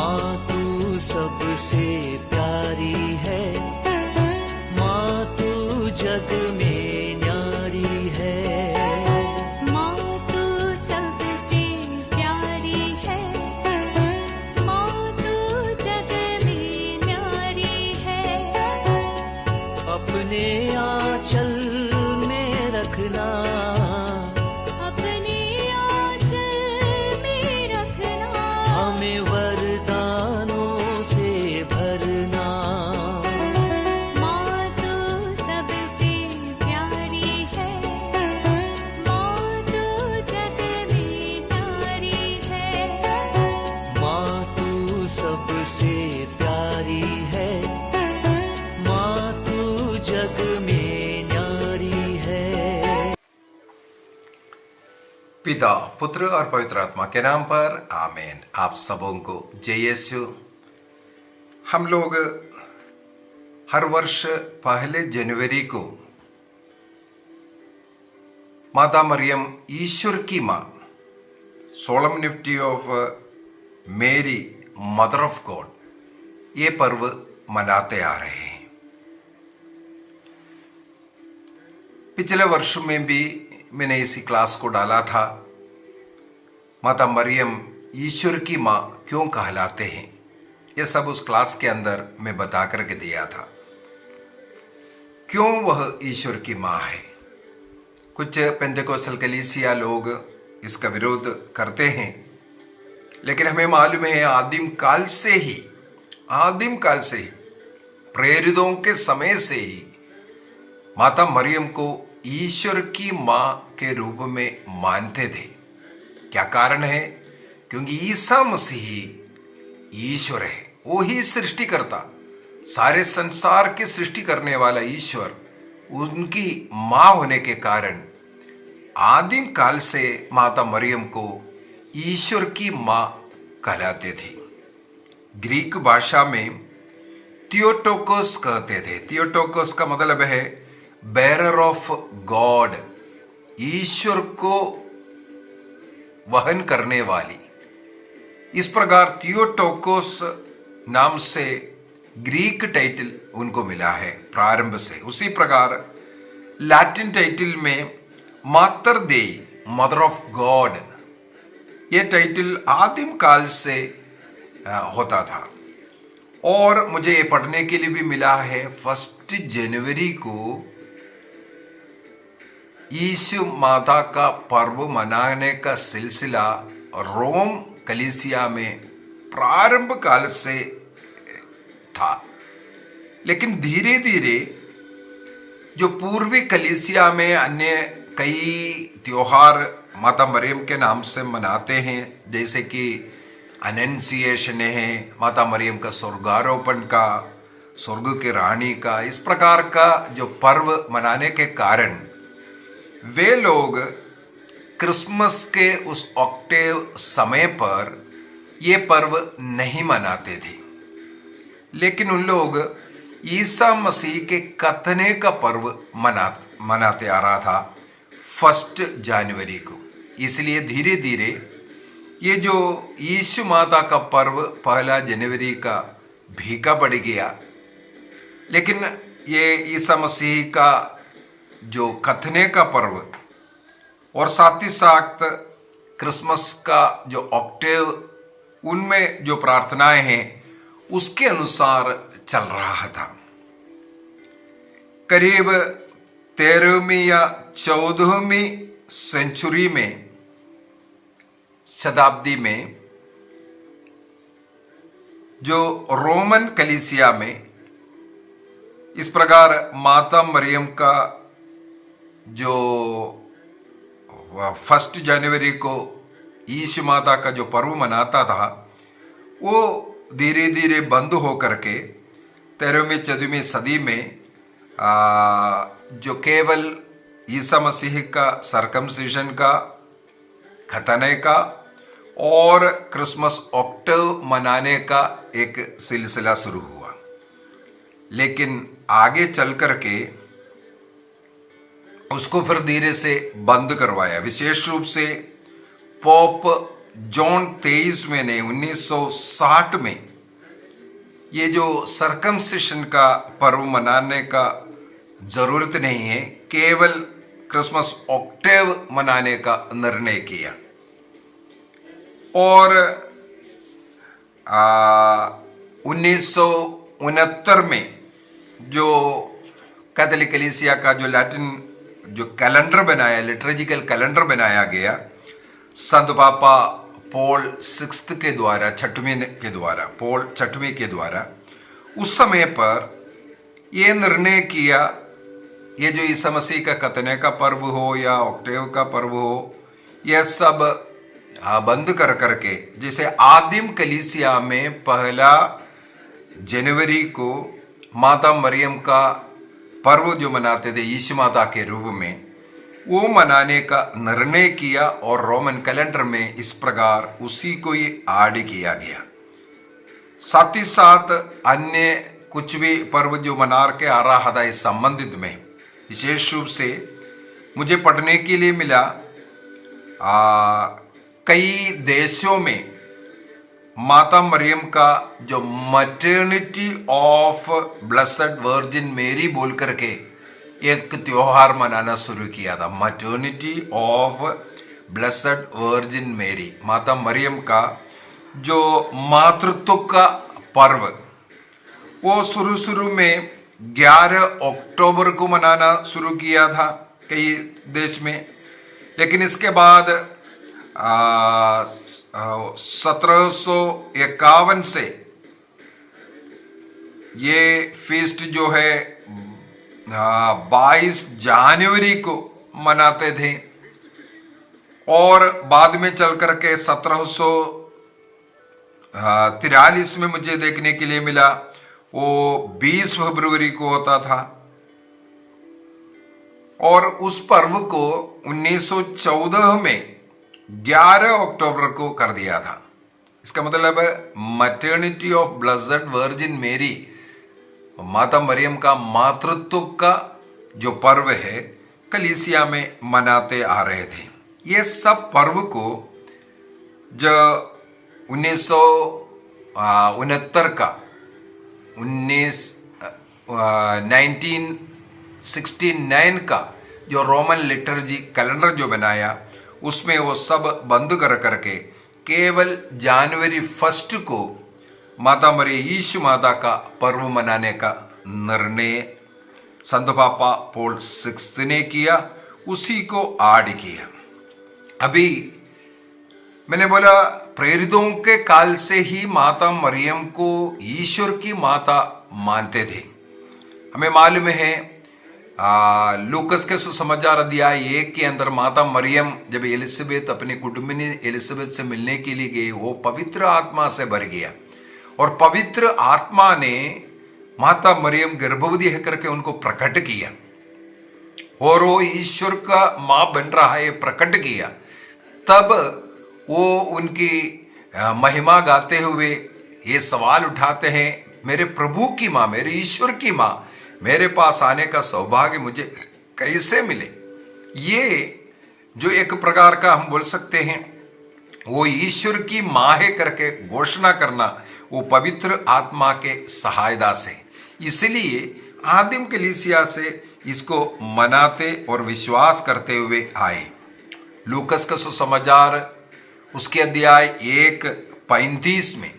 माँ तू सबसे प्यारी है, माँ तू जग में न्यारी है। माँ तू सबसे प्यारी है, माँ तू जग में न्यारी है। अपने आंचल में रखना, अपने आंचल में रखना, हमें वरदानों से भरना। माँ तू सबसे प्यारी है, माँ तू जग में न्यारी है। माँ तू सबसे प्यारी है, माँ तू जग में न्यारी है। पिता, पुत्र और पवित्र आत्मा के नाम पर आमीन। आप सबों को जय यीशु। हम लोग हर वर्ष 1 जनवरी को माता मरियम ईश्वर की माँ, सोलमनिटी ऑफ मेरी मदर ऑफ गॉड, ये पर्व मनाते आ रहे हैं। पिछले वर्ष में भी मैंने इसी क्लास को डाला था, माता मरियम ईश्वर की माँ क्यों कहलाते हैं। ये सब उस क्लास के अंदर मैं बता करके दिया था, क्यों वह ईश्वर की माँ है। कुछ पेंटेकोस्टल कलीसिया लोग इसका विरोध करते हैं, लेकिन हमें मालूम है आदिम काल से ही प्रेरितों के समय से ही माता मरियम को ईश्वर की माँ के रूप में मानते थे। क्या कारण है? क्योंकि ईसा मसीह ईश्वर है, वो ही सृष्टिकर्ता, सारे संसार की सृष्टि करने वाला ईश्वर, उनकी माँ होने के कारण आदिम काल से माता मरियम को ईश्वर की माँ कहलाते थे। ग्रीक भाषा में थियोटोकोस कहते थे। थियोटोकोस का मतलब है बेरर ऑफ गॉड, ईश्वर को वहन करने वाली। इस प्रकार थियोटोकोस नाम से ग्रीक टाइटल उनको मिला है प्रारंभ से। उसी प्रकार लैटिन टाइटल में मातर देई, मदर ऑफ गॉड, ये टाइटल आदिम काल से होता था। और मुझे ये पढ़ने के लिए भी मिला है 1 जनवरी को यीशु माता का पर्व मनाने का सिलसिला रोम कलीसिया में प्रारंभ काल से था। लेकिन धीरे धीरे जो पूर्वी कलीसिया में अन्य कई त्योहार माता मरियम के नाम से मनाते हैं, जैसे कि अनंसिएशन है, माता मरियम का स्वर्गारोपण का, स्वर्ग की रानी का, इस प्रकार का जो पर्व मनाने के कारण वे लोग क्रिसमस के उस ऑक्टेव समय पर ये पर्व नहीं मनाते थे। लेकिन उन लोग ईसा मसीह के कथने का पर्व मनाते आ रहा था 1 जनवरी को। इसलिए धीरे धीरे ये जो यीशु माता का पर्व 1 जनवरी का फीका पड़ गया। लेकिन ये ईसा मसीह का जो कथने का पर्व और साथ ही साथ क्रिसमस का जो ऑक्टेव, उनमें जो प्रार्थनाएं हैं उसके अनुसार चल रहा था। करीब 13वीं या 14वीं सेंचुरी में, शताब्दी में, जो रोमन कलीसिया में इस प्रकार माता मरियम का जो 1 जनवरी को यीशु माता का जो पर्व मनाता था, वो धीरे धीरे बंद हो करके 13वीं 14वीं सदी में जो केवल ईसा मसीह का सरकमसिजन का, खतने का और क्रिसमस ऑक्टेव मनाने का एक सिलसिला शुरू हुआ। लेकिन आगे चल करके उसको फिर धीरे से बंद करवाया। विशेष रूप से पोप जॉन 23 ने 1960 में ये जो सर्कमसिशन का पर्व मनाने का जरूरत नहीं है, केवल क्रिसमस ऑक्टेव मनाने का निर्णय किया। और 1969 में जो कैथोलिक कलीसिया का जो लैटिन जो कैलेंडर बनाया, लिटर्जिकल कैलेंडर बनाया गया संत पापा पॉल सिक्स्थ के द्वारा, पॉल छठवें के द्वारा, उस समय पर यह निर्णय किया, ये जो ईसा मसीह का खतने का पर्व हो या ऑक्टेव का पर्व हो, यह सब बंद कर करके, जैसे आदिम कलीसिया में 1 जनवरी को माता मरियम का पर्व जो मनाते थे यीशु माता के रूप में, वो मनाने का निर्णय किया और रोमन कैलेंडर में इस प्रकार उसी को ही ऐड किया गया। साथ ही साथ अन्य कुछ भी पर्व जो मना के आ रहा था इस संबंधित में, विशेष रूप से मुझे पढ़ने के लिए मिला कई देशों में माता मरियम का जो मैटरनिटी ऑफ ब्लेसेड वर्जिन मेरी बोल करके एक त्योहार मनाना शुरू किया था। मैटरनिटी ऑफ ब्लेसेड वर्जिन मेरी, माता मरियम का जो मातृत्व का पर्व, वो शुरू में 11 अक्टूबर को मनाना शुरू किया था कई देश में, लेकिन इसके बाद 1751 से ये फीस्ट जो है 22 जनवरी को मनाते थे, और बाद में चल करके 1743 में मुझे देखने के लिए मिला वो 20 फरवरी को होता था, और उस पर्व को 1914 में 11 अक्टूबर को कर दिया था। इसका मतलब मैटरनिटी ऑफ ब्लेसेड वर्जिन मेरी, माता मरियम का मातृत्व का जो पर्व है कलीसिया में मनाते आ रहे थे। ये सब पर्व को जो 1969 का 1969 का जो रोमन लिटर्जी कैलेंडर जो बनाया, उसमें वो सब बंद कर करके केवल जनवरी 1 को माता मरियम यीशु माता का पर्व मनाने का निर्णय संत पापा पॉल सिक्स्थ ने किया, उसी को ऐड किया। अभी मैंने बोला प्रेरितों के काल से ही माता मरियम को ईश्वर की माता मानते थे। हमें मालूम है लूकस के सुसमाचार अध्याय 1 के अंदर माता मरियम जब एलिजाबेथ अपनी कुटुंबिनी एलिजाबेथ से मिलने के लिए गई, वो पवित्र आत्मा से भर गया, और पवित्र आत्मा ने माता मरियम गर्भवती है करके उनको प्रकट किया, और वो ईश्वर का मां बन रहा है प्रकट किया। तब वो उनकी महिमा गाते हुए ये सवाल उठाते हैं, मेरे प्रभु की मां, मेरे ईश्वर की मां, मेरे पास आने का सौभाग्य मुझे कैसे मिले। ये जो एक प्रकार का हम बोल सकते हैं वो ईश्वर की मां है करके घोषणा करना, वो पवित्र आत्मा के सहायता से, इसलिए आदिम कलीसिया से इसको मनाते और विश्वास करते हुए आए। लूकस का सुसमाचार उसके अध्याय 1:35 में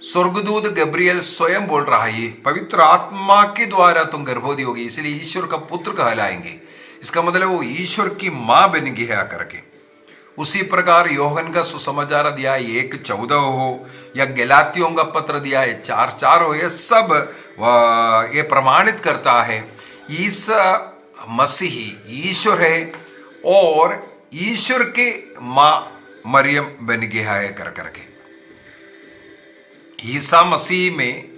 स्वर्गदूत गब्रियल स्वयं बोल रहा है, पवित्र आत्मा के द्वारा तुम गर्भवती होगी, इसलिए ईश्वर का पुत्र कहलाएंगे। इसका मतलब वो ईश्वर की मां बन गया करके। उसी प्रकार योहन का सुसमाचार अध्याय 1:14 हो या गलातियों का पत्र अध्याय 4:4 हो, ये सब ये प्रमाणित करता है ईसा मसीह ईश्वर है और ईश्वर के मां मरियम बन गया है कर करके। ईसा मसीह में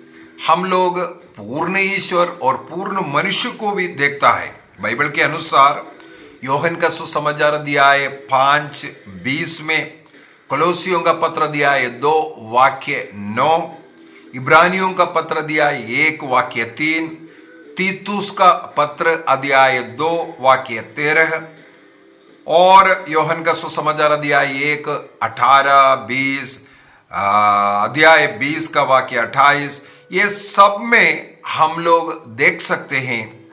हम लोग पूर्ण ईश्वर और पूर्ण मनुष्य को भी देखता है। बाइबल के अनुसार योहन का सुसमाचार अध्याय 5:20 में, कोलोसियों का पत्र अध्याय 2:9, इब्रानियों का पत्र अध्याय 1:3, तीतुस का पत्र अध्याय 2:13, और योहन का सुसमाचार अध्याय 1, 18, 20, अध्याय 20 का वाक्य 28, ये सब में हम लोग देख सकते हैं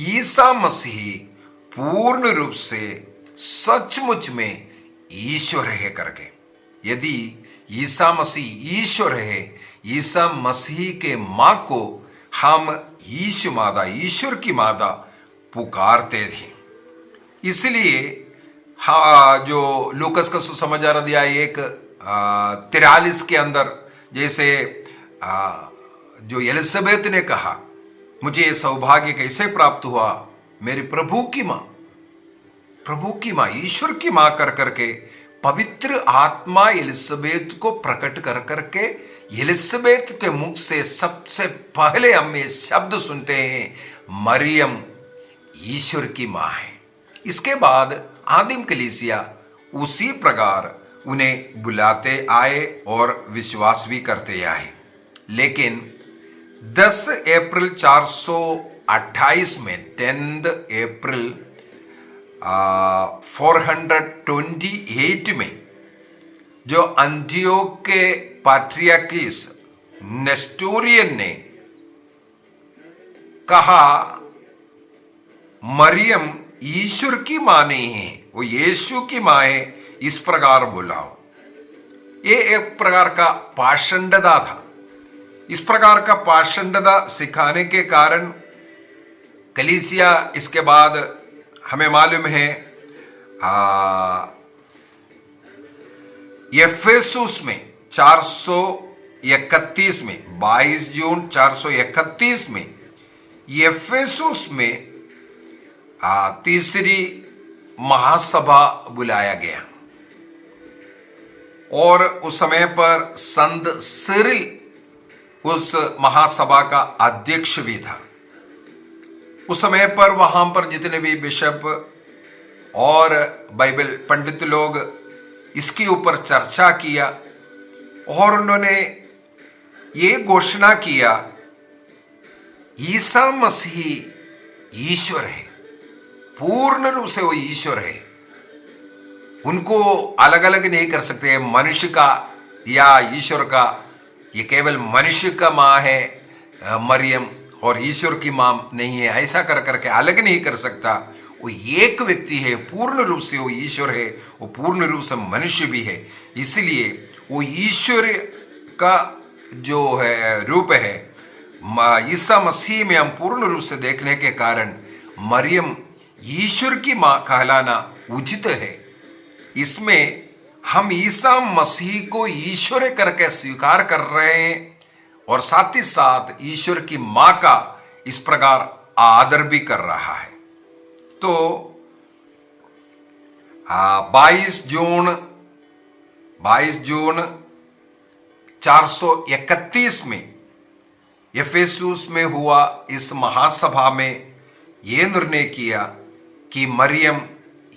ईसा मसीह पूर्ण रूप से सचमुच में ईश्वर है करके। यदि ईसा मसीह ईश्वर है, ईसा मसीह के मां को हम यीशु माता, ईश्वर की माता पुकारते थे। इसलिए हाँ, जो लूकस का सुसमाचार अध्याय 1, 43 के अंदर जैसे जो एलिजाबेथ ने कहा, मुझे ये सौभाग्य कैसे प्राप्त हुआ, मेरी प्रभु की मां, ईश्वर की मां कर करके पवित्र आत्मा एलिजाबेथ को प्रकट कर करके एलिजाबेथ के मुख से सबसे पहले हम ये शब्द सुनते हैं, मरियम ईश्वर की मां है। इसके बाद आदिम कलीसिया उसी प्रकार उन्हें बुलाते आए और विश्वास भी करते आए। लेकिन 10 अप्रैल 428 में 10 अप्रैल 428 में जो अंटियोक के पाट्रियार्किस नेस्टोरियन ने कहा मरियम ईश्वर की मां नहीं है, वो यीशु की मां है, इस प्रकार बुलाओ। ये एक प्रकार का पाषंडता था। इस प्रकार का पाषंडता सिखाने के कारण कलीसिया इसके बाद हमें मालूम है एफेसुस में 431 में 22 जून 431 में एफेसुस में तीसरी महासभा बुलाया गया और उस समय पर संत सिरिल उस महासभा का अध्यक्ष भी था। उस समय पर वहां पर जितने भी बिशप और बाइबल पंडित लोग इसके ऊपर चर्चा किया और उन्होंने ये घोषणा किया ईसा मसीह ईश्वर है, पूर्ण रूप से वो ईश्वर है। उनको अलग अलग नहीं कर सकते, मनुष्य का या ईश्वर का। ये केवल मनुष्य का मां है मरियम और ईश्वर की मां नहीं है, ऐसा कर करके अलग नहीं कर सकता। वो एक व्यक्ति है, पूर्ण रूप से वो ईश्वर है, वो पूर्ण रूप से मनुष्य भी है। इसलिए वो ईश्वर का जो है रूप है ईसा मसीह में हम पूर्ण रूप से देखने के कारण मरियम ईश्वर की मां कहलाना उचित है। इसमें हम ईसा मसीह को ईश्वर करके स्वीकार कर रहे हैं और साथ ही साथ ईश्वर की मां का इस प्रकार आदर भी कर रहा है। तो 22 जून 431 में एफेसुस में हुआ इस महासभा में यह निर्णय किया कि मरियम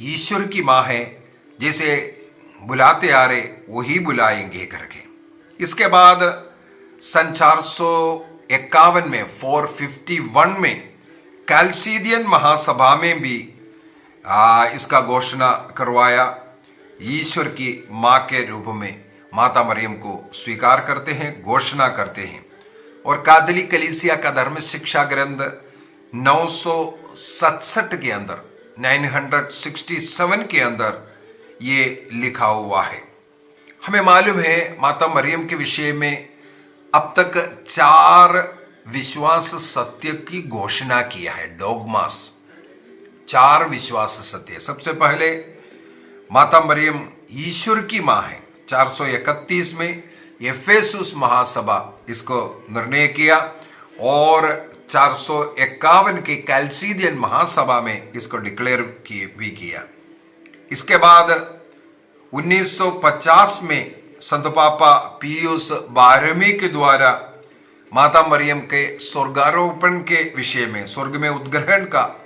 ईश्वर की मां है, जैसे बुलाते आ रहे वही बुलाएंगे करके। इसके बाद सन 451 में 451 में कैल्सीडियन महासभा में भी इसका घोषणा करवाया। ईश्वर की मां के रूप में माता मरियम को स्वीकार करते हैं, घोषणा करते हैं। और कैथोलिक कलीसिया का धर्म शिक्षा ग्रंथ 967 के अंदर 967 के अंदर ये लिखा हुआ है। हमें मालूम है माता मरियम के विषय में अब तक 4 विश्वास सत्य की घोषणा किया है, डोगमास। 4 विश्वास सत्य। सबसे पहले माता मरियम ईश्वर की मां है। 431 में एफेसुस महासभा इसको निर्णय किया और 451 के कैल्सीडियन महासभा में इसको डिक्लेयर भी किया। इसके बाद 1950 में संत पापा पियूस 12वें के द्वारा माता मरियम के स्वर्गारोपण के विषय में, स्वर्ग में उत्ग्रहण का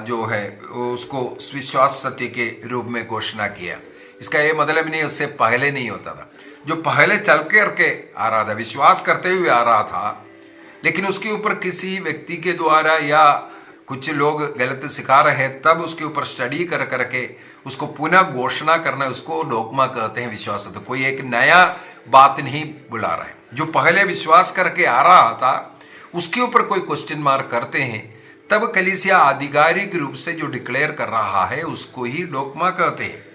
जो है उसको विश्वास सत्य के रूप में घोषणा किया। इसका ये मतलब नहीं उससे पहले नहीं होता था, जो पहले चल करके आ रहा था, विश्वास करते हुए आ रहा था, लेकिन उसके ऊपर किसी व्यक्ति के द्वारा या कुछ लोग गलत सिखा रहे हैं, तब उसके ऊपर स्टडी कर करके उसको पुनः घोषणा करना, उसको डोगमा कहते हैं, विश्वास। तो कोई एक नया बात नहीं बुला रहा है। जो पहले विश्वास करके आ रहा था उसके ऊपर कोई क्वेश्चन मार्क करते हैं, तब कलीसिया आधिकारिक रूप से जो डिक्लेयर कर रहा है उसको ही डोगमा कहते हैं।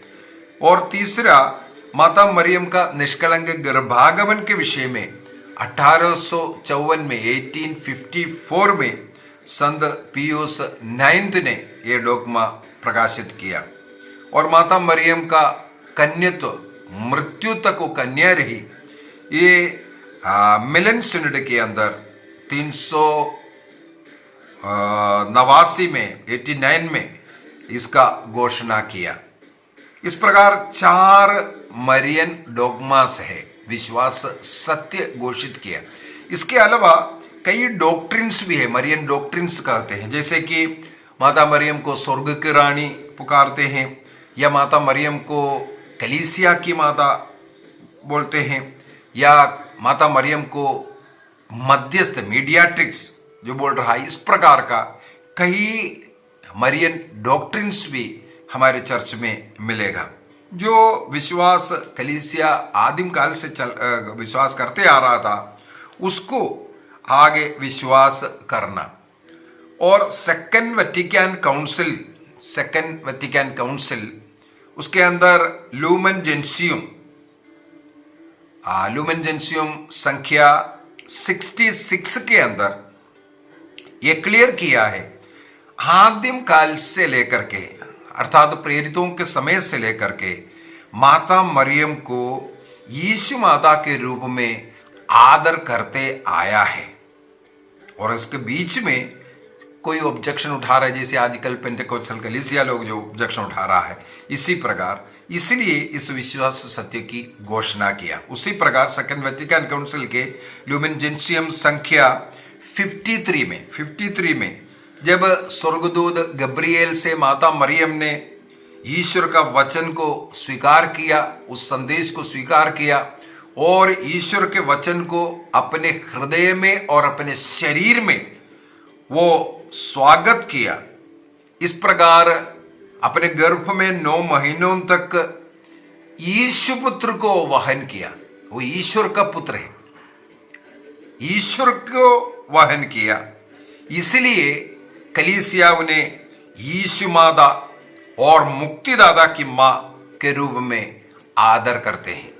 और तीसरा, माता मरियम का निष्कलंक गर्भागमन के विषय में 1854 में 1854 में संत पियूस 9 ने यह डोगमा प्रकाशित किया। और माता मरियम का कन्यत्व, मृत्यु तक वो कन्या रही, ये मिलन सिनड के अंदर 389 में 89 में इसका घोषणा किया। इस प्रकार 4 मरियन डोगमास है, विश्वास सत्य घोषित किया। इसके अलावा कई डॉक्ट्रिन्स भी है, मरियन डॉक्ट्रिन्स कहते हैं, जैसे कि माता मरियम को स्वर्ग की रानी पुकारते हैं, या माता मरियम को कलीसिया की माता बोलते हैं, या माता मरियम को मध्यस्थ मीडियाट्रिक्स जो बोल रहा है। इस प्रकार का कई मरियन डॉक्ट्रिन्स भी हमारे चर्च में मिलेगा। जो विश्वास कलीसिया आदिम काल से विश्वास करते आ रहा था उसको आगे विश्वास करना। और सेकंड वेटिकन काउंसिल उसके अंदर लूमेन जेंसियम संख्या 66 के अंदर ये क्लियर किया है, आदिम काल से लेकर के अर्थात प्रेरितों के समय से लेकर के माता मरियम को यीशु माता के रूप में आदर करते आया है। और इसके बीच में कोई ऑब्जेक्शन उठा रहा है, जैसे आजकल पेंटेकोस्टल कलीसिया लोग जो ऑब्जेक्शन उठा रहा है, इसी प्रकार इसलिए इस विश्वास सत्य की घोषणा किया। उसी प्रकार सेकंड वेटिकन काउंसिल के लूमेन जेंसियम संख्या 53 में जब स्वर्गदूत गब्रिएल से माता मरियम ने ईश्वर का वचन को स्वीकार किया, उस संदेश को स्वीकार किया और ईश्वर के वचन को अपने हृदय में और अपने शरीर में वो स्वागत किया। इस प्रकार अपने गर्भ में 9 महीनों तक यीशु पुत्र को वहन किया। वो ईश्वर का पुत्र है, ईश्वर को वहन किया। इसलिए कलीसिया उन्हें यीशु माता और मुक्तिदाता की मां के रूप में आदर करते हैं।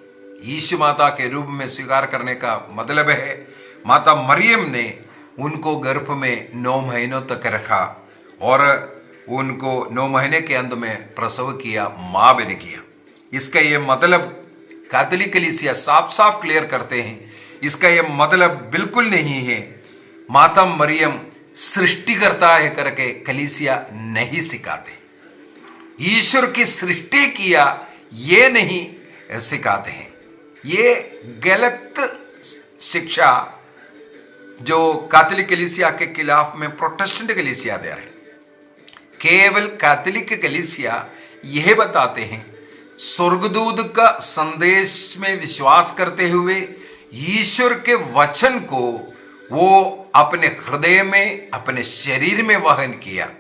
यीशु माता के रूप में स्वीकार करने का मतलब है माता मरियम ने उनको गर्भ में 9 महीनों तक रखा और उनको 9 महीने के अंत में प्रसव किया, मां बन किया। इसका यह मतलब कैथोलिक कलीसिया साफ साफ क्लियर करते हैं, इसका यह मतलब बिल्कुल नहीं है माता मरियम सृष्टि करता है करके कलीसिया नहीं सिखाते। ईश्वर की सृष्टि किया ये नहीं सिखाते हैं। ये गलत शिक्षा जो कैथोलिक कलीसिया के खिलाफ में प्रोटेस्टेंट कलीसिया दे रहे हैं। केवल कैथोलिक कलीसिया यह बताते हैं स्वर्गदूत का संदेश में विश्वास करते हुए ईश्वर के वचन को वो अपने हृदय में अपने शरीर में वहन किया।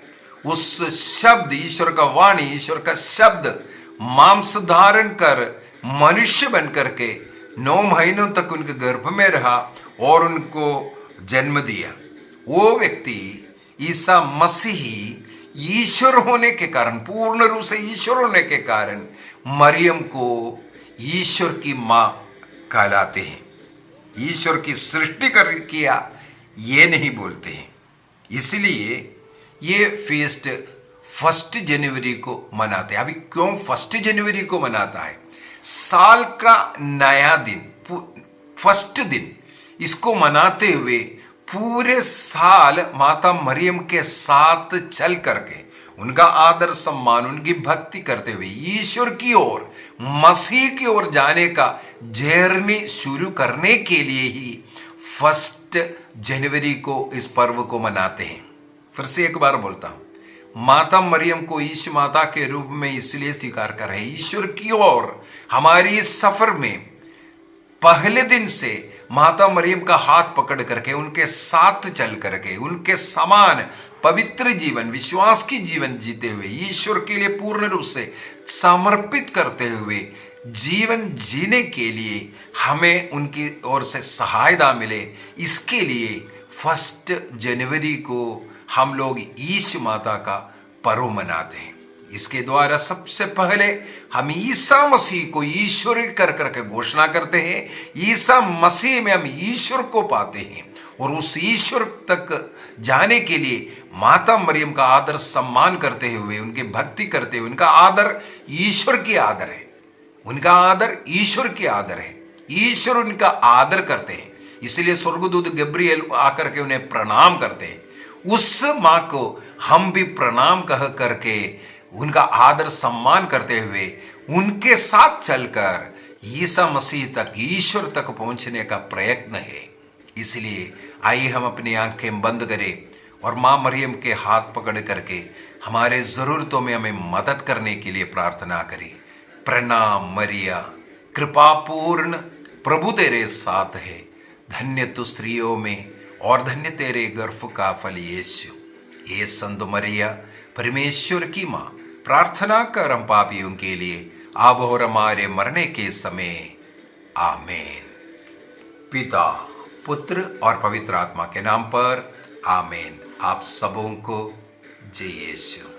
उस शब्द ईश्वर का वाणी, ईश्वर का शब्द मांस धारण कर मनुष्य बन करके 9 महीनों तक उनके गर्भ में रहा और उनको जन्म दिया। वो व्यक्ति ईसा मसीही ईश्वर होने के कारण, पूर्ण रूप से ईश्वर होने के कारण मरियम को ईश्वर की मां कहलाते हैं। ईश्वर की सृष्टि किया ये नहीं बोलते हैं। इसलिए ये फीस्ट 1 जनवरी को मनाते हैं। अभी क्यों 1 जनवरी को मनाता है? साल का नया दिन, फर्स्ट दिन, इसको मनाते हुए पूरे साल माता मरियम के साथ चल करके उनका आदर सम्मान, उनकी भक्ति करते हुए ईश्वर की ओर, मसीह की ओर जाने का जर्नी शुरू करने के लिए ही 1 जनवरी को इस पर्व को मनाते हैं। फिर से एक बार बोलता हूं, माता मरियम को ईश माता के रूप में इसलिए स्वीकार कर रहे हैं, ईश्वर की ओर हमारी सफर में पहले दिन से माता मरियम का हाथ पकड़ करके, उनके साथ चल करके, उनके समान पवित्र जीवन, विश्वास की जीवन जीते हुए, ईश्वर के लिए पूर्ण रूप से समर्पित करते हुए जीवन जीने के लिए हमें उनकी ओर से सहायता मिले, इसके लिए 1 जनवरी को हम लोग ईश माता का पर्व मनाते हैं। इसके द्वारा सबसे पहले हम ईसा मसीह को ईश्वर कर करके घोषणा करते हैं। ईसा मसीह में हम ईश्वर को पाते हैं और उस ईश्वर तक जाने के लिए माता मरियम का आदर सम्मान करते हुए, उनकी भक्ति करते हुए, उनका आदर ईश्वर की आदर है, उनका आदर ईश्वर की आदर है, ईश्वर उनका आदर करते हैं। इसलिए स्वर्गदूत गब्रिएल आकर के उन्हें प्रणाम करते हैं। उस माँ को हम भी प्रणाम कह करके उनका आदर सम्मान करते हुए उनके साथ चलकर ईसा मसीह तक, ईश्वर तक पहुंचने का प्रयत्न है। इसलिए आइए हम अपनी आंखें बंद करें और माँ मरियम के हाथ पकड़ करके हमारे ज़रूरतों में हमें मदद करने के लिए प्रार्थना करें। प्रणाम मरिया, कृपापूर्ण, प्रभु तेरे साथ है, धन्य तू स्त्रियों में और धन्य तेरे गर्भ का फल यीशु। ये संत मरिया, परमेश्वर की माँ, प्रार्थना कर हम पापियों के लिए अब और हमारे मरने के समय। आमीन। पिता, पुत्र और पवित्र आत्मा के नाम पर आमीन। आप सबों को जय यीशु।